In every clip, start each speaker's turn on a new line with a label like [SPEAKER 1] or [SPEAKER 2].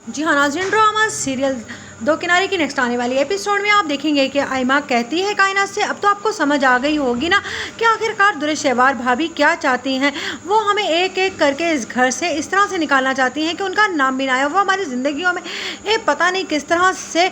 [SPEAKER 1] जी हाँ नाज़रीन, drama serial दो किनारे की नेक्स्ट आने वाली एपिसोड में आप देखेंगे कि आयमा कहती है कायनात से, अब तो आपको समझ आ गई होगी ना कि आखिरकार दुरेशेवार भाभी क्या चाहती हैं। वो हमें एक एक करके इस घर से इस तरह से निकालना चाहती हैं कि उनका नाम भी ना आए। वो हमारी ज़िंदगियों में पता नहीं किस तरह से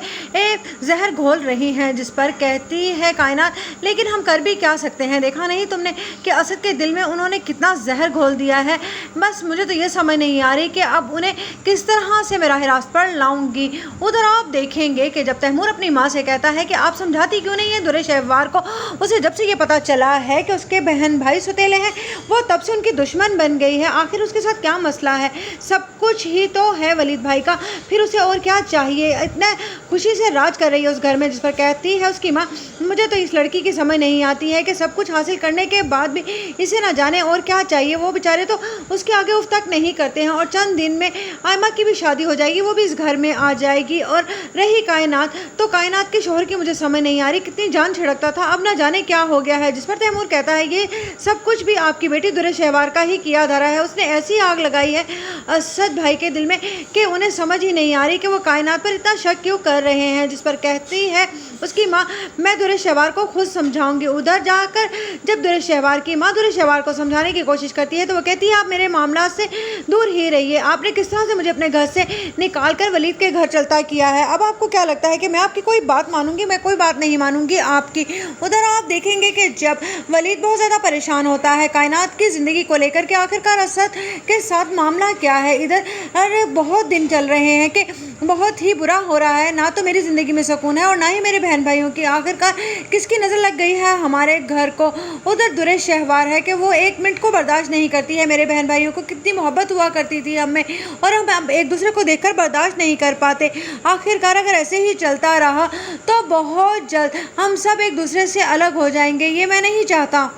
[SPEAKER 1] जहर घोल रही हैं। जिस पर कहती है कायनात, लेकिन हम कर भी क्या सकते हैं। देखा नहीं तुमने कि असद के दिल में उन्होंने कितना जहर घोल दिया है। बस मुझे तो ये समझ नहीं आ रही कि अब उन्हें किस तरह से मैं राह रास्त पर लाऊंगी। उधर आप देखेंगे कि जब तैमूर अपनी माँ से कहता है कि आप समझाती क्यों नहीं है दुरेशेवार को। उसे जब से ये पता चला है कि उसके बहन भाई सुतेले हैं, वो तब से उनकी दुश्मन बन गई है। आखिर उसके साथ क्या मसला है? सब कुछ ही तो है वलीद भाई का, फिर उसे और क्या चाहिए? इतने खुशी से राज कर रही है उस घर में। जिस पर कहती है उसकी माँ, मुझे तो इस लड़की की समझ नहीं आती है कि सब कुछ हासिल करने के बाद भी इसे ना जाने और क्या चाहिए। वो बेचारे तो उसके आगे उफ तक नहीं करते हैं। और चंद दिन में आयमा की भी शादी हो जाएगी, वो भी इस घर में आ जाएगी। और रही कायनात, तो कायनात के शोहर की मुझे समझ नहीं आ रही, कितनी जान छिड़कता था, अब ना जाने क्या हो गया है। जिस पर तैमूर कहता है ये सब कुछ भी आपकी बेटी दुरेशेवार का ही किया धरा है। उसने ऐसी आग लगाई है असद भाई के दिल में कि उन्हें समझ ही नहीं आ रही कि वो कायनात पर इतना शक क्यों कर रहे हैं। जिस पर कहती है उसकी माँ, मैं दुरेशेवार को खुद समझाऊंगी। उधर जाकर जब दुरेशेवार की माँ दुरेशेवार को समझाने की कोशिश करती है तो वो कहती है आप मेरे मामला से दूर ही रहिए। आपने किस तरह से मुझे अपने घर से निकाल कर वलीद के घर चलता किया है। अब आपको क्या लगता है कि मैं आपकी कोई बात मानूंगी? मैं कोई बात नहीं मानूंगी आपकी। उधर आप देखेंगे कि जब वलीद बहुत ज़्यादा परेशान होता है कायनात की ज़िंदगी को लेकर के आखिरकार असद के साथ मामला क्या है। इधर अरे बहुत दिन चल रहे हैं कि बहुत ही बुरा हो रहा है, ना तो मेरी ज़िंदगी में सुकून है और ना ही मेरे बहन भाइयों की। आखिरकार किसकी नज़र लग गई है हमारे घर को? उधर दुरेशेवार है कि वो एक मिनट को बर्दाश्त नहीं करती है मेरे बहन भाइयों को। कितनी मोहब्बत हुआ करती थी हम में और हम अब एक दूसरे को देखकर बर्दाश्त नहीं कर पाते। आखिरकार अगर ऐसे ही चलता रहा तो बहुत जल्द हम सब एक दूसरे से अलग हो जाएंगे। ये मैं नहीं चाहता।